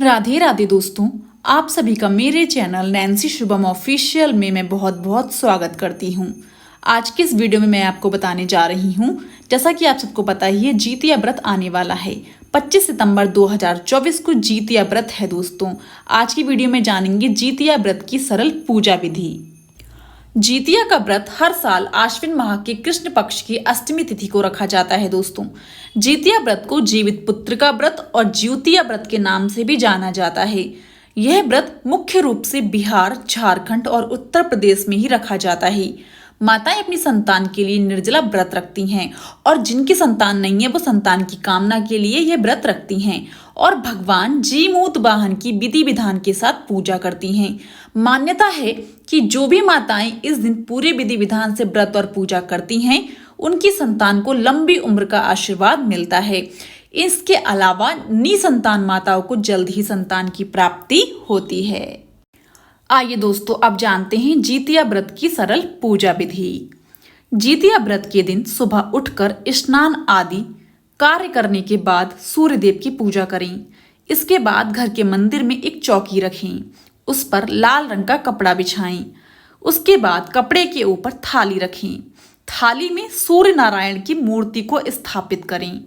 राधे राधे दोस्तों, आप सभी का मेरे चैनल नैन्सी शुभम ऑफिशियल में मैं बहुत बहुत स्वागत करती हूँ। आज की इस वीडियो में मैं आपको बताने जा रही हूँ, जैसा कि आप सबको पता ही है, जितिया व्रत आने वाला है। 25 सितंबर 2024 को जितिया व्रत है दोस्तों। आज की वीडियो में जानेंगे जितिया व्रत की सरल पूजा विधि। जितिया का व्रत हर साल आश्विन माह के कृष्ण पक्ष की अष्टमी तिथि को रखा जाता है दोस्तों। जितिया व्रत को जीवित पुत्र का व्रत और ज्योतिया व्रत के नाम से भी जाना जाता है। यह व्रत मुख्य रूप से बिहार, झारखंड और उत्तर प्रदेश में ही रखा जाता है। माताएं अपनी संतान के लिए निर्जला व्रत रखती हैं और जिनकी संतान नहीं है वो संतान की कामना के लिए यह व्रत रखती हैं और भगवान जीमूत वाहन की विधि विधान के साथ पूजा करती हैं। मान्यता है कि जो भी माताएं इस दिन पूरे विधि विधान से व्रत और पूजा करती हैं उनकी संतान को लंबी उम्र का आशीर्वाद मिलता है। इसके अलावा निसंतान माताओं को जल्द ही संतान की प्राप्ति होती है। आइए दोस्तों, अब जानते हैं जितिया व्रत की सरल पूजा विधि। जितिया व्रत के दिन सुबह उठकर स्नान आदि कार्य करने के बाद सूर्य देव की पूजा करें। इसके बाद घर के मंदिर में एक चौकी रखें, उस पर लाल रंग का कपड़ा बिछाएं। उसके बाद कपड़े के ऊपर थाली रखें। थाली में सूर्य नारायण की मूर्ति को स्थापित करें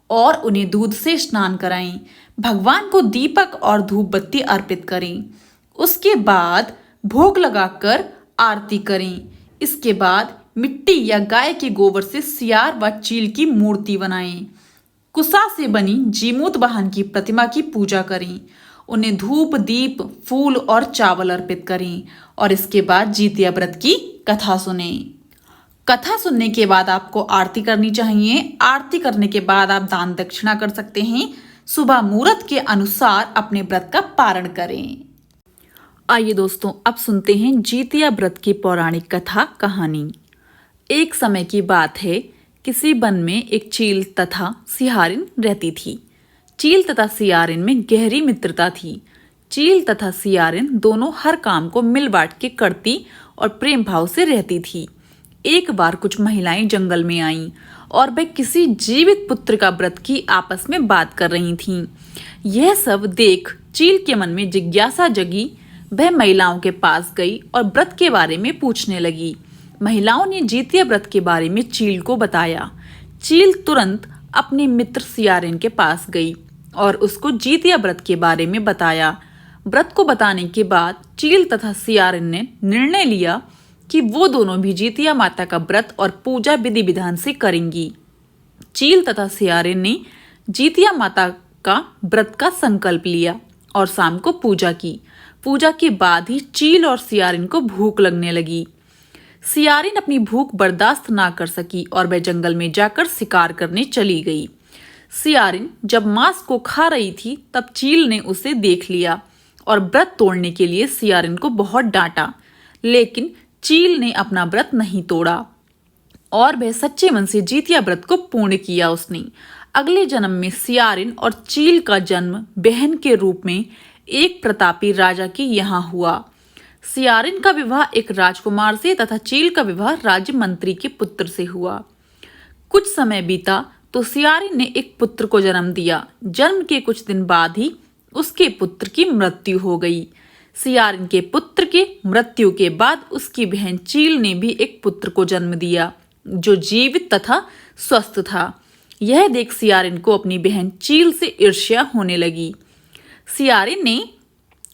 और उन्हें दूध से स्नान कराएं। भगवान को दीपक और धूप बत्ती अर्पित करें। उसके बाद भोग लगाकर आरती करें। इसके बाद मिट्टी या गाय के गोबर से सियार व चील की मूर्ति बनाएं। कुसा से बनी जीमूत वाहन की प्रतिमा की पूजा करें। उन्हें धूप, दीप, फूल और चावल अर्पित करें और इसके बाद जितिया व्रत की कथा सुने। कथा सुनने के बाद आपको आरती करनी चाहिए। आरती करने के बाद आप दान दक्षिणा कर सकते हैं। सुबह मुहूर्त के अनुसार अपने व्रत का पारण करें। आइए दोस्तों, अब सुनते हैं जितिया व्रत की पौराणिक कथा कहानी। एक समय की बात है, किसी वन में एक चील तथा सियारिन रहती थी। चील तथा सियारिन में गहरी मित्रता थी। चील तथा सियारिन दोनों हर काम को मिल बांट के करती और प्रेम भाव से रहती थी। एक बार कुछ महिलाएं जंगल में आईं और वे किसी जीवित पुत्र का व्रत की आपस में बात कर रही थीं। यह सब देख चील के मन में जिज्ञासा जगी। वह महिलाओं के पास गई और व्रत के बारे में पूछने लगी। महिलाओं ने जितिया व्रत के बारे में चील को बताया। चील तुरंत अपने मित्र सियारिन के पास गई और उसको जितिया व्रत के बारे में बताया। व्रत को बताने के बाद चील तथा सियारिन ने निर्णय लिया कि वो दोनों भी जितिया माता का व्रत और पूजा विधि विधान से करेंगी। चील तथा सियारिन ने जितिया माता का व्रत का संकल्प लिया और शाम को पूजा की। पूजा के बाद ही चील और सियारिन को भूख लगने लगी। सियारिन अपनी भूख बर्दाश्त ना कर सकी और वह जंगल में जाकर शिकार करने चली गई। सियारिन जब मांस को खा रही थी तब चील ने उसे देख लिया और व्रत तोड़ने के लिए सियारिन को बहुत डांटा, लेकिन चील ने अपना व्रत नहीं तोड़ा और वह सच्चे मन से जितिया व्रत को पूर्ण किया। उसने अगले जन्म में सियारिन और चील का जन्म बहन के रूप में एक प्रतापी राजा के यहाँ हुआ। सियारिन का विवाह एक राजकुमार से तथा चील का विवाह राज्य मंत्री के पुत्र से हुआ। कुछ समय बीता तो सियारिन ने एक पुत्र को जन्म दिया। जन्म के कुछ दिन बाद ही उसके पुत्र की मृत्यु हो गई। सियारिन के पुत्र के मृत्यु के बाद उसकी बहन चील ने भी एक पुत्र को जन्म दिया जो जीवित तथा स्वस्थ था। यह देख सियारिन को अपनी बहन चील से ईर्ष्या होने लगी। सियारिन ने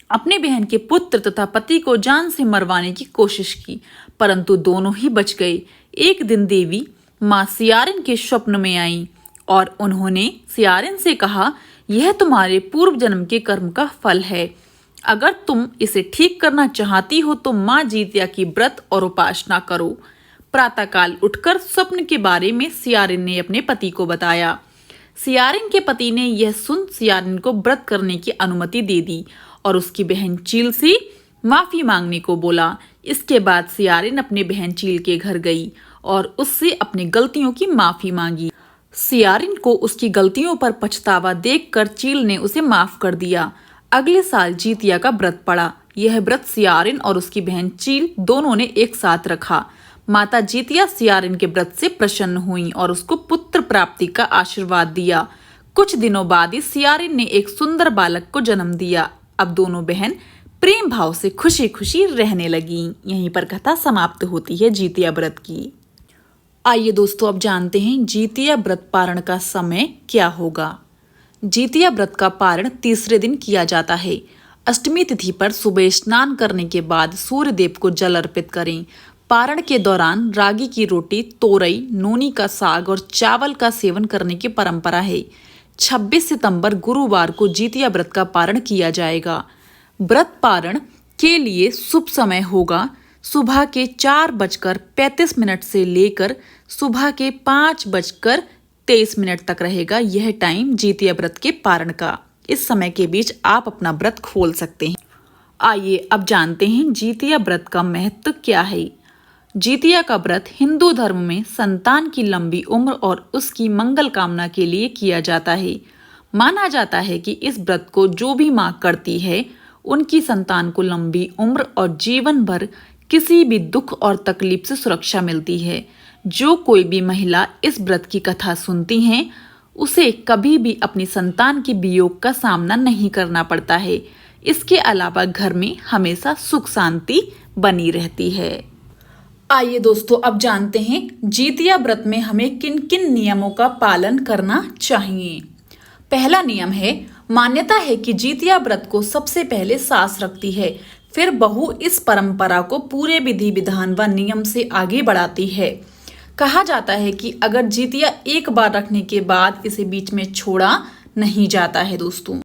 अपने बहन के पुत्र तथा पति को जान से मरवाने की कोशिश की, परंतु दोनों ही बच गए। एक दिन देवी माँ सियारिन के स्वप्न में आई और उन्होंने सियारिन से कहा, यह तुम्हारे पूर्व जन्म के कर्म का फल है। अगर तुम इसे ठीक करना चाहती हो तो माँ जितिया की व्रत और उपासना करो। प्रातःकाल उठकर स्वप्न के बारे में सियारिन ने अपने पति को बताया। सियारिन के पति ने यह सुन सियारिन को व्रत करने की अनुमति दे दी और उसकी बहन चील से माफी मांगने को बोला। इसके बाद सियारिन अपने बहन चील के घर गई और उससे अपनी गलतियों की माफी मांगी। सियारिन को उसकी गलतियों पर पछतावा देखकर चील ने उसे माफ कर दिया। अगले साल जितिया का व्रत पड़ा। यह व्रत सियारिन और उसकी बहन चील दोनों ने एक साथ रखा। माता जितिया सियारिन के व्रत से प्रसन्न हुई और उसको पुत्र प्राप्ति का आशीर्वाद दिया। कुछ दिनों बाद ही सियारिन ने एक सुंदर बालक को जन्म दिया। अब दोनों बहन प्रेम भाव से खुशी खुशी रहने लगी। यहीं पर कथा समाप्त होती है जितिया व्रत की। आइए दोस्तों, अब जानते हैं जितिया व्रत पारण का समय क्या होगा। जितिया व्रत का पारण तीसरे दिन किया जाता है। अष्टमी तिथि पर सुबह स्नान करने के बाद सूर्य देव को जल अर्पित करें। पारण के दौरान रागी की रोटी, तोरई, नोनी का साग और चावल का सेवन करने की परंपरा है। 26 सितंबर गुरुवार को जितिया व्रत का पारण किया जाएगा। व्रत पारण के लिए शुभ समय होगा सुबह के 4:35 से लेकर सुबह के 5:23 तक रहेगा यह टाइम जितिया व्रत के पारण का। इस समय के बीच आप अपना व्रत खोल सकते हैं। आइए अब जानते हैं जितिया व्रत का महत्व क्या है। जितिया का व्रत हिंदू धर्म में संतान की लंबी उम्र और उसकी मंगल कामना के लिए किया जाता है। माना जाता है कि इस व्रत को जो भी मां करती है उनकी संतान को लंबी उम्र और जीवन भर किसी भी दुख और तकलीफ से सुरक्षा मिलती है। जो कोई भी महिला इस व्रत की कथा सुनती हैं उसे कभी भी अपनी संतान के वियोग का सामना नहीं करना पड़ता है। इसके अलावा घर में हमेशा सुख शांति बनी रहती है। आइए दोस्तों, अब जानते हैं जितिया व्रत में हमें किन किन नियमों का पालन करना चाहिए। पहला नियम है, मान्यता है कि जितिया व्रत को सबसे पहले सास रखती है, फिर बहू इस परंपरा को पूरे विधि विधान व नियम से आगे बढ़ाती है। कहा जाता है कि अगर जितिया एक बार रखने के बाद इसे बीच में छोड़ा नहीं जाता है दोस्तों।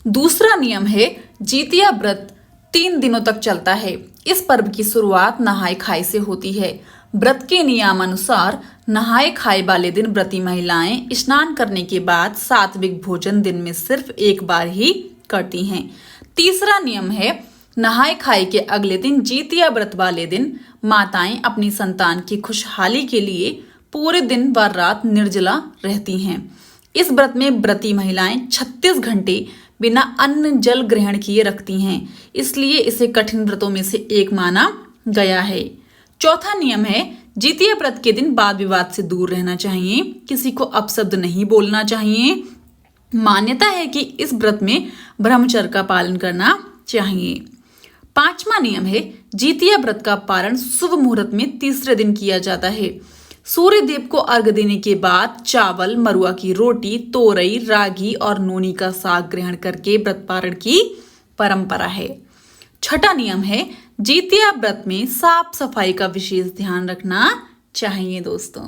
दूसरा नियम है, जितिया व्रत 3 दिनों तक चलता है। इस पर्व की शुरुआत नहाय खाए से होती है। व्रत के नियमानुसार नहाए खाए वाले दिन व्रती महिलाएं स्नान करने के बाद सात्विक भोजन दिन में सिर्फ एक बार ही करती हैं। तीसरा नियम है, नहाए खाए के अगले दिन जितिया व्रत वाले दिन माताएं अपनी संतान की खुशहाली के लिए पूरे दिन व रात निर्जला रहती हैं। इस व्रत में व्रती महिलाएं 36 घंटे बिना अन्न जल ग्रहण किए रखती हैं, इसलिए इसे कठिन व्रतों में से एक माना गया है। चौथा नियम है, जितिया व्रत के दिन वाद विवाद से दूर रहना चाहिए। किसी को अपशब्द नहीं बोलना चाहिए। मान्यता है कि इस व्रत में ब्रह्मचर्य का पालन करना चाहिए। पांचवा नियम है, जितिया व्रत का पारण शुभ मुहूर्त में तीसरे दिन किया जाता है। सूर्य देव को अर्घ्य देने के बाद चावल, मरुआ की रोटी, तोरई, रागी और नोनी का साग ग्रहण करके व्रत पारण की परंपरा है। छठा नियम है, जितिया व्रत में साफ सफाई का विशेष ध्यान रखना चाहिए दोस्तों।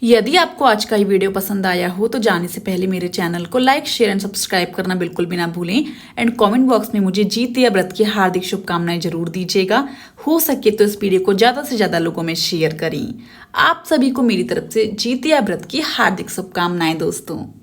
यदि आपको आज का ये वीडियो पसंद आया हो तो जाने से पहले मेरे चैनल को लाइक, शेयर एंड सब्सक्राइब करना बिल्कुल भी ना भूलें। एंड कमेंट बॉक्स में मुझे जितिया व्रत की हार्दिक शुभकामनाएं जरूर दीजिएगा। हो सके तो इस वीडियो को ज़्यादा से ज़्यादा लोगों में शेयर करें। आप सभी को मेरी तरफ से जितिया व्रत की हार्दिक शुभकामनाएं दोस्तों।